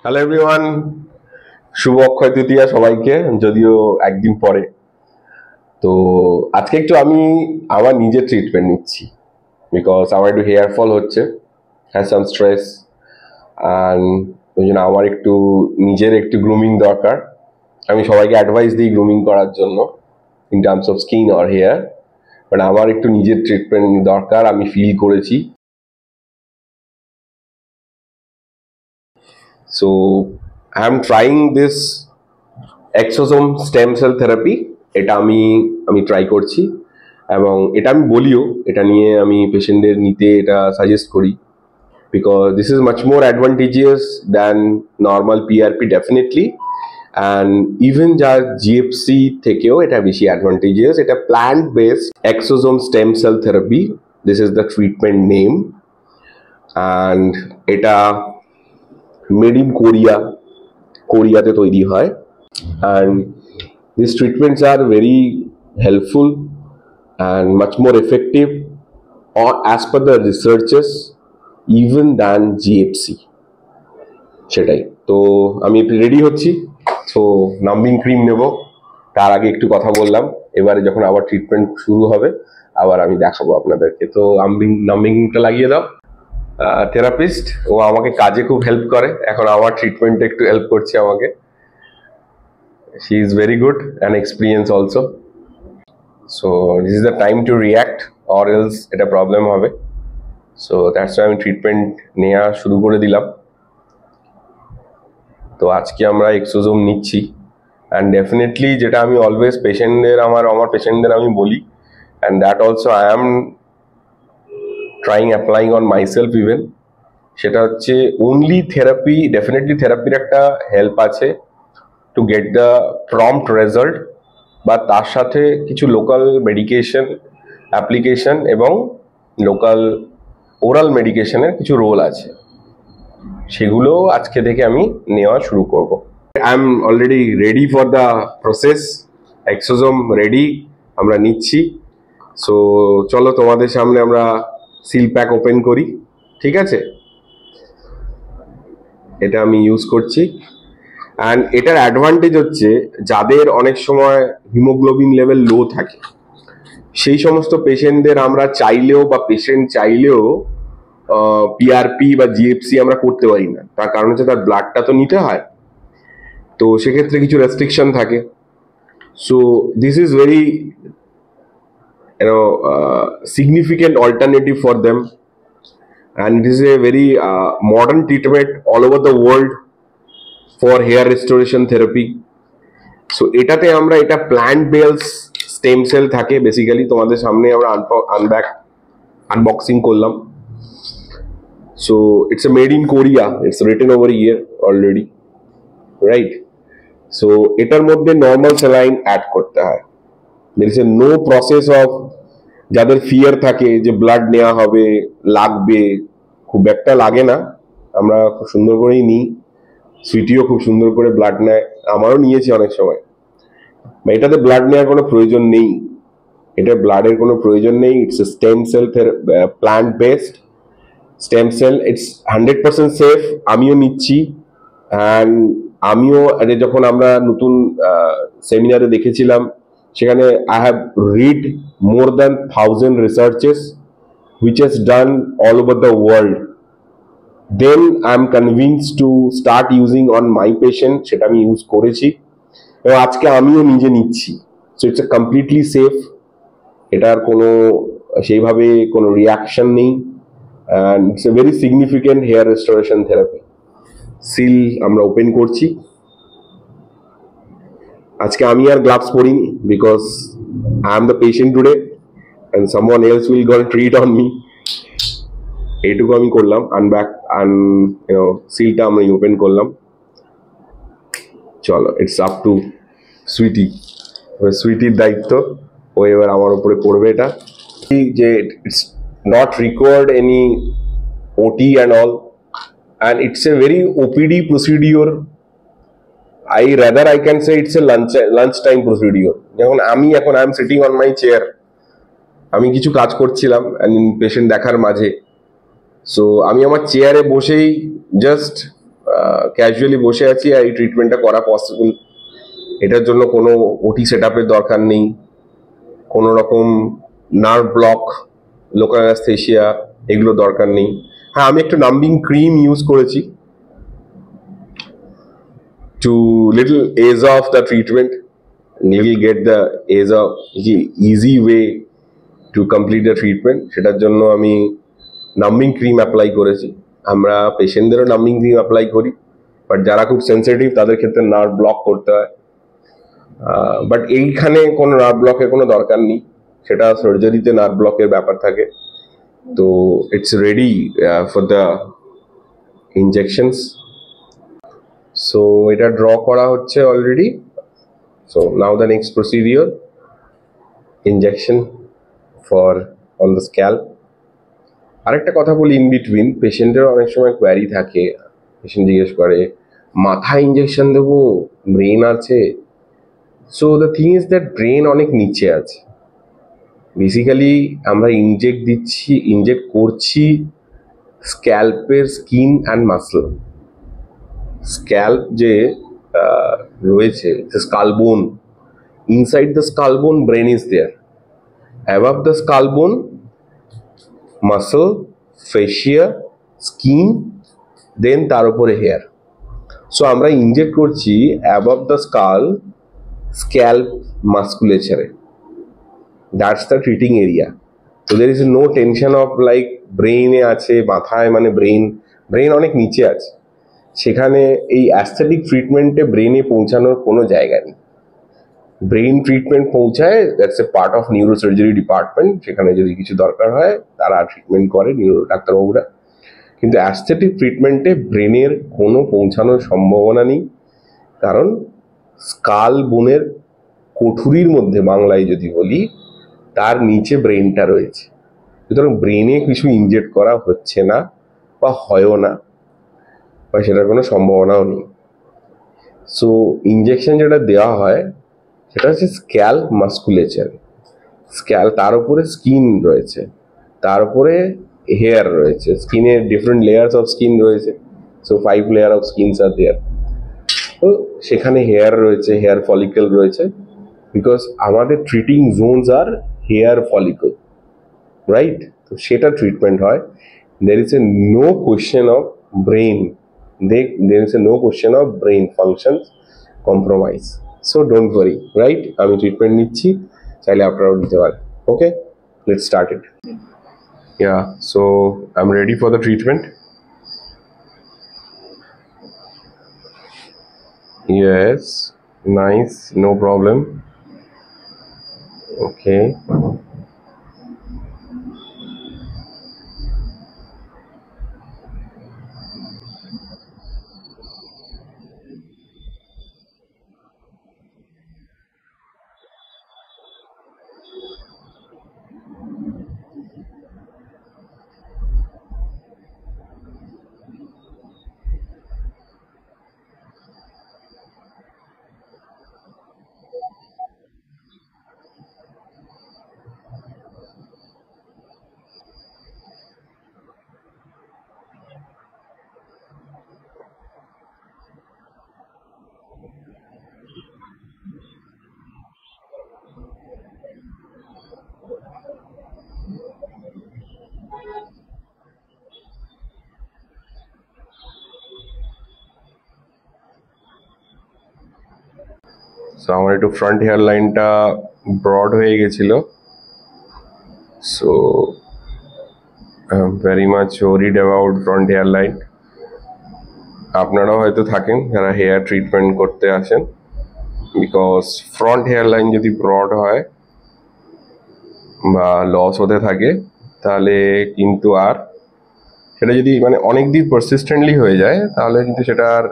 Hello everyone, শুভ অক্ষয় তৃতীয়া সবাইকে, যদিও একদিন পরে। তো আজকে একটু আমি আমার নিজের ট্রিটমেন্ট নিচ্ছি, বিকজ আমার একটু হেয়ার ফল হচ্ছে, হ্যাজ সাম স্ট্রেস, অ্যান্ড ওই জন্য আমার একটু নিজের একটু গ্রুমিং দরকার। আমি সবাইকে অ্যাডভাইস দিই গ্রুমিং করার জন্য in terms of skin or hair, but আমার একটু নিজের ট্রিটমেন্ট দরকার, আমি ফিল করেছি। So I am trying this exosome stem cell therapy. এটা আমি ট্রাই করছি এবং এটা আমি বলিও, এটা নিয়ে আমি পেশেন্টদের নিতে এটা সাজেস্ট করি, because this is much more advantageous than normal PRP definitely, and even যার GFC থেকেও এটা বেশি advantageous. এটা plant based exosome stem cell therapy, this is the treatment name, and এটা মেড ইন কোরিয়াতে তৈরি হয়, and these treatments are very helpful and much more effective or as per the researches even than GFC. সেটাই তো আমি ready হচ্ছি। So নাম্বিং cream নেব, তার আগে একটু কথা বললাম, এবারে যখন আবার ট্রিটমেন্ট শুরু হবে আবার আমি দেখাবো আপনাদেরকে। তো নাম্বিংটা লাগিয়ে দাও। থেরাপিস্ট ও আমাকে কাজে খুব হেল্প করে, এখন আমার ট্রিটমেন্টে একটু হেল্প করছে আমাকে। She is very good and experience also. So this is the time to react or else এটা প্রবলেম হবে। সো দ্যাটস ওয়াই আমি ট্রিটমেন্ট নেওয়া শুরু করে দিলাম। তো আজকে আমরা এক্সোজোম নিচ্ছি, অ্যান্ড ডেফিনেটলি যেটা আমি অলওয়েজ পেশেন্টদের আমার পেশেন্টদের আমি বলি, and that also I am trying applying on myself even, সেটা হচ্ছে only therapy, definitely থেরাপির একটা হেল্প আছে to get the prompt result, বা তার সাথে কিছু লোকাল মেডিকেশন অ্যাপ্লিকেশন এবং লোকাল ওরাল মেডিকেশনের কিছু রোল আছে, সেগুলো আজকে থেকে আমি নেওয়া শুরু করব। I am already ready for the process, exosome ready, আমরা নিচ্ছি। সো চলো তোমাদের সামনে আমরা সিল প্যাক ওপেন করি, ঠিক আছে? এটা আমি ইউজ করছি, অ্যান্ড এটার অ্যাডভান্টেজ হচ্ছে যাদের অনেক সময় হিমোগ্লোবিন লেভেল লো থাকে, সেই সমস্ত পেশেন্টদের আমরা চাইলেও বা পেশেন্ট চাইলেও পিআরপি বা জিএফসি আমরা করতে পারি না। তার কারণ হচ্ছে তার ব্লাডটা তো নিতে হয়, তো সেক্ষেত্রে কিছু রেস্ট্রিকশন থাকে। So this is very significant alternative for them, and it is a very modern treatment all over the world for hair restoration therapy. So এটাতে আমরা এটা plant based stem cell থাকে বেসিক্যালি, তোমাদের সামনে আমরা আনবক্সিং করলাম। So it's a made in Korea, it's written over here already, right? So এটার মধ্যে নর্মাল স্যালাইন অ্যাড করতে হয়, there is a no process of, যাদের ফিয়ার থাকে যে ব্লাড নেওয়া হবে লাগবে, খুব একটা লাগে না, আমরা খুব সুন্দর করেই নিই, সুইটিও খুব সুন্দর করে ব্লাড নেয়, আমারও নিয়েছি অনেক সময়। এটাতে ব্লাড নেওয়ার কোনো প্রয়োজন নেই, এটা ব্লাডের কোনো প্রয়োজন নেই। It's a stem cell plant based stem cell, it's 100% safe. আমিও নিচ্ছি, অ্যান্ড আমিও যখন আমরা নতুন সেমিনারে দেখেছিলাম, সেখানে I have read more than 1000 researches which has done all over the world. Then I am convinced to start using on my patient, সেটা আমি ইউজ করেছি এবং আজকে আমিও নিজে নিচ্ছি। So it's a completely safe, এটার কোনো সেইভাবে কোনো রিয়াকশন নেই, and it's a very significant hair restoration therapy. Seal আমরা ওপেন করছি। আজকে আমি আর গ্লাভস পরিনি, because I am the patient today and someone else will go treat on me. এইটুকু আমি করলাম, সিলটা আমরা ওপেন করলাম। চলো, ইটস আপ টু সুইটি, সুইটির দায়িত্ব, ও এবার আমার উপরে করবে এটা। যে it's not required any OT and all, and it's a very OPD procedure. I can say it's a lunch time procedure. যখন I am sitting on my chair, আমি কিছু কাজ করছিলাম পেশেন্ট দেখার মাঝে, সো আমি আমার চেয়ারে বসেই জাস্ট ক্যাজুয়ালি বসে আছি আর এই ট্রিটমেন্টটা করা পসিবল। এটার জন্য কোনো ওটি সেট আপের দরকার নেই, কোনো রকম নার্ভ ব্লক, লোকাল অ্যানেস্থেসিয়া এগুলো দরকার নেই। হ্যাঁ, আমি একটা নাম্বিং ক্রিম ইউজ করেছি to little ease off the treatment, little get the easy way to complete the treatment. সেটার জন্য আমি নাম্বিং ক্রিম অ্যাপ্লাই করেছি। আমরা পেশেন্টদেরও নাম্বিং ক্রিম অ্যাপ্লাই করি, বাট যারা খুব সেন্সিটিভ তাদের ক্ষেত্রে নার্ভ ব্লক করতে হয়। বাট এইখানে কোনো নার্ভ ব্লকের কোনো দরকার নেই, সেটা সার্জারিতে নার্ভ ব্লকের ব্যাপার থাকে। তো it's ready for the injections. So এটা ড্র করা হচ্ছে already. So now the next procedure, injection for on the scalp. আরেকটা কথা বলি ইন বিটুইন, পেশেন্টের অনেক সময় কোয়ারি থাকে, পেশেন্ট জিজ্ঞেস করে মাথায় ইনজেকশন দেবো, ব্রেন আছে। So the thing is that brain অনেক নিচে আছে। বেসিক্যালি আমরা ইনজেক্ট করছি স্ক্যাল্পের স্কিন অ্যান্ড মাসল। স্ক্যাল্প যে রয়েছে, skull bone, inside the skull bone brain is there, above the skull bone muscle, fascia, skin, then তার উপরে হেয়ার। সো আমরা ইনজেক্ট করছি অ্যাবাভ দ্য স্ক্যাল্প মাসকুলেচারে। That's the treating area. So there is no tension of like ব্রেইনে আছে, মাথায় মানে brain অনেক নিচে আছে। সেখানে এই অ্যাস্থেটিক ট্রিটমেন্টে ব্রেনে পৌঁছানোর কোনো জায়গা নেই। ব্রেইন ট্রিটমেন্ট পৌঁছায়, that's a part of neurosurgery department. সেখানে যদি কিছু দরকার হয় তারা ট্রিটমেন্ট করে নিউরো ডাক্তারবাবুরা। কিন্তু অ্যাস্থেটিক ট্রিটমেন্টে ব্রেনের কোনো পৌঁছানোর সম্ভাবনা নেই, কারণ স্কাল বোনের কোঠুরির মধ্যে, বাংলায় যদি বলি, তার নিচে ব্রেনটা রয়েছে। সুতরাং ব্রেনে কিছু ইনজেক্ট করা হচ্ছে না বা হয়ও না, বা সেটার কোনো সম্ভাবনাও নেই। সো ইনজেকশন যেটা দেওয়া হয় সেটা হচ্ছে স্ক্যাল্প মাসকুলেচার। তার উপরে স্কিন রয়েছে, তার উপরে হেয়ার রয়েছে, স্কিনের ডিফারেন্ট লেয়ার্স অফ স্কিন রয়েছে। সো 5 লেয়ার অফ স্কিনস আর দেয়ার। তো সেখানে হেয়ার রয়েছে, হেয়ার ফলিকল রয়েছে, বিকজ আমাদের ট্রিটিং জোনস আর হেয়ার ফলিকল, রাইট? তো সেটা ট্রিটমেন্ট হয়। there is a no question of brain, there is a no question of brain functions compromise. So don't worry, right? আমি treatment নিচ্ছি, চাইলে আপনারাও নিতে পারেন। ওকে, let's start it. Yeah, so I'm ready for the treatment. Yes, nice, no problem. Okay. So আমার একটু front hair লাইনটা broad হয়ে গেছিল। So I am very much worried about front hair line. আপনারাও হয়তো থাকেন যারা হেয়ার ট্রিটমেন্ট করতে আসেন, বিকজ ফ্রন্ট হেয়ার লাইন যদি ব্রড হয় বা লস হতে থাকে, তাহলে কিন্তু আর সেটা যদি মানে অনেক দিন পারসিস্টেন্টলি হয়ে যায়, তাহলে কিন্তু সেটা আর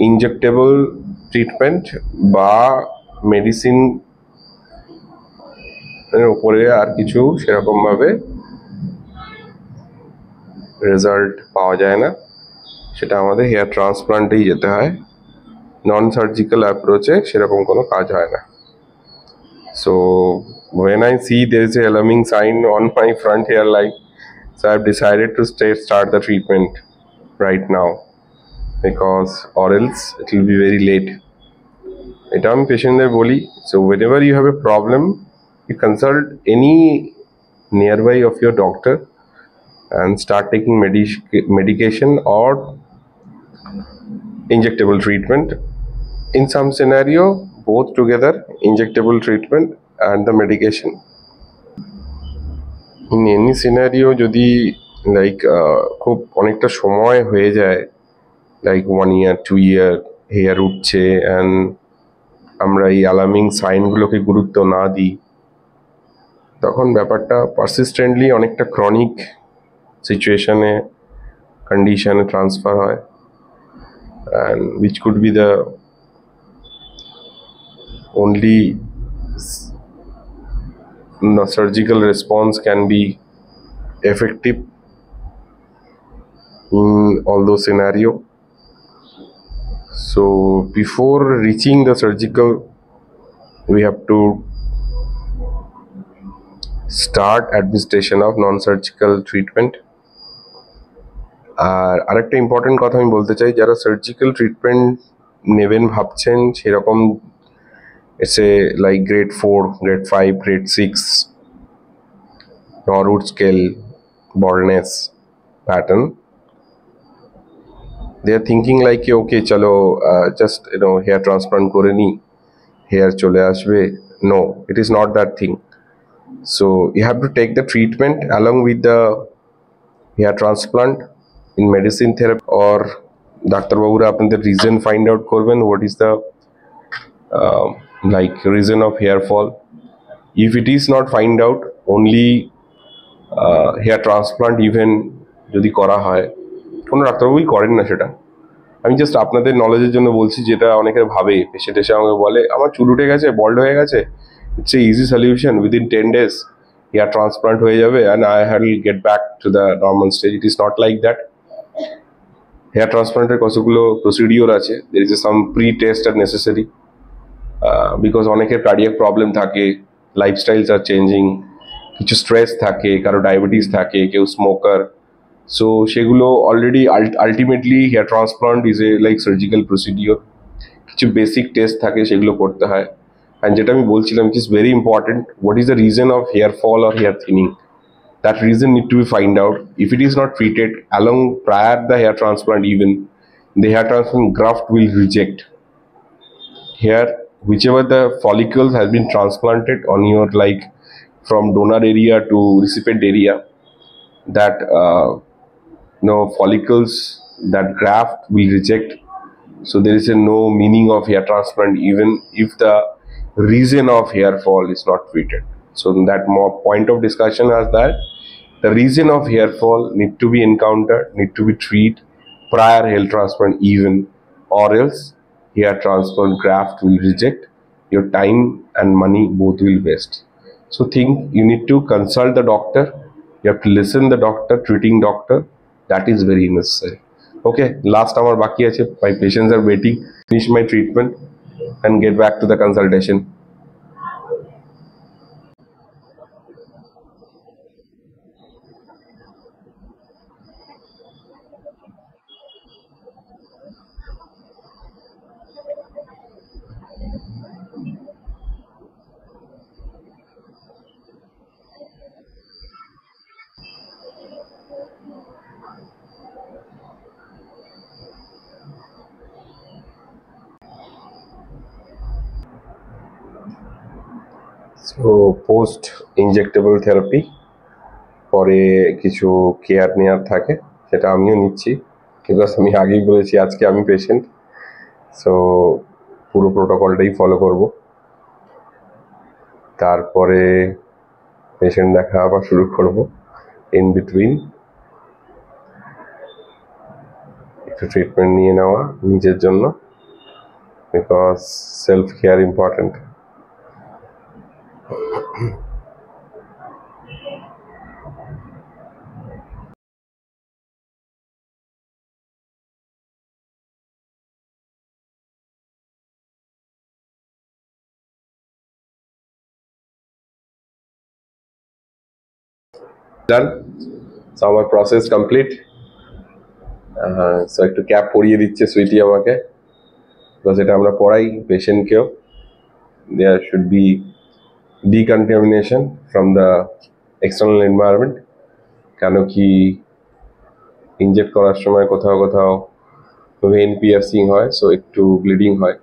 ইনজেক্টেবল ট্রিটমেন্ট বা মেডিসিন উপরে আর কিছু সেরকমভাবে রেজাল্ট পাওয়া যায় না। সেটা আমাদের হেয়ার ট্রান্সপ্লান্টেই যেতে হয়, নন সার্জিক্যাল অ্যাপ্রোচে সেরকম কোনো কাজ হয় না। So when I see there is a alarming sign on my front hairline, so I've decided to start the treatment right now. because or else it will be very late. এটা আমি পেশেন্টদের বলি, so whenever you have a problem, you consult any nearby of your doctor and start taking medication or injectable treatment. In some scenario, both together, injectable treatment and the medication. In any scenario, যদি like খুব অনেকটা সময় হয়ে যায়, like 1 year 2 year hair উঠছে and আমরা এই alarming সাইনগুলোকে গুরুত্ব না দিই, তখন ব্যাপারটা পারসিস্টেন্টলি অনেকটা ক্রনিক সিচুয়েশনে কন্ডিশনে ট্রান্সফার হয়, and which could be the only the surgical response can be effective in all those scenario. So before reaching the surgical, we have to start administration of non-surgical treatment. আর আরেকটা important কথা আমি বলতে চাই, যারা surgical treatment নেবেন ভাবছেন সেরকম it's a like grade 4, grade 5, grade 6 Norwood scale baldness pattern. They are thinking like okay chalo just hair transplant kore ni hair chole ashbe. No, it is not that thing. So you have to take the treatment along with the hair transplant in medicine therapy or doctor বাবুরা আপনাদের reason find out করবেন what is the like reason of hair fall. If it is not find out, only hair transplant even যদি করা হয়, কোনো ডাক্তারবাবুই করেন না সেটা। আমি জাস্ট আপনাদের নলেজের জন্য বলছি, যেটা অনেকে ভাবে, পেশেন্ট এসে আমাকে বলে আমার চুল উঠে গেছে, বল্ড হয়ে গেছে, it's a easy solution, within 10 days hair transplant হয়ে যাবে and I will get back to the normal stage. It is not like that. Hair ট্রান্সপ্লান্টের কতগুলো প্রসিডিওর আছে, there is some pre test are necessary, because অনেকের cardiac problem থাকে, lifestyles are changing, কিছু stress থাকে, কারো ডায়াবেটিস থাকে, কেউ স্মোকার। সো সেগুলো already ultimately hair transplant is a like surgical procedure, কিছু বেসিক টেস্ট থাকে সেগুলো করতে হয়। অ্যান্ড যেটা আমি বলছিলাম, it is very important, what is the reason of hair fall or hair thinning, that reason need to be find out. If it is not treated along prior the hair transplant, even the hair transplant graft will reject. Here whichever the follicles has been transplanted on your like from donor area to recipient area, that follicles, that graft will reject. So there is a no meaning of hair transplant even if the reason of hair fall is not treated. So that more point of discussion is that the reason of hair fall need to be encountered, need to be treated prior hair transplant even, or else hair transplant graft will reject, your time and money both will waste. So think you need to consult the doctor, you have to listen the doctor, treating doctor, that is very necessary. Okay, last hour baki ache, my patients are waiting, finish my treatment and get back to the consultation. So post injectable therapy পরে কিছু care নেওয়ার থাকে, সেটা আমিও নিচ্ছি, because আমি আগেই বলেছি আজকে আমি পেশেন্ট, সো পুরো প্রোটোকলটাই ফলো করব। তারপরে পেশেন্ট দেখা আবার শুরু করব। ইন বিটুইন একটু ট্রিটমেন্ট নিয়ে নেওয়া নিজের জন্য, because self care important. Done. So our process complete. So একটু ক্যাপ পরিয়ে দিচ্ছে সুইটি আমাকে, বিকজ এটা আমরা পড়াই পেশেন্টকেও, there should be decontamination from the external environment। কেন কি ইনজেক্ট করার সময় কোথাও কোথাও ভেন পিয়ার্সিং হয়, সো একটু ব্লিডিং হয়,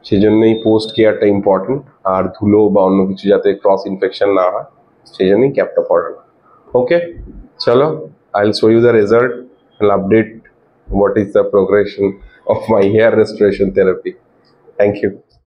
সেই জন্যই পোস্ট কেয়ারটা ইম্পর্টেন্ট। আর ধুলো বা অন্য কিছু যাতে ক্রস ইনফেকশন না হয়, সেই জন্যই ক্যাপটা পরানো। ওকে, চলো, I will show you the result and update what is the progression of my hair restoration therapy. Thank you.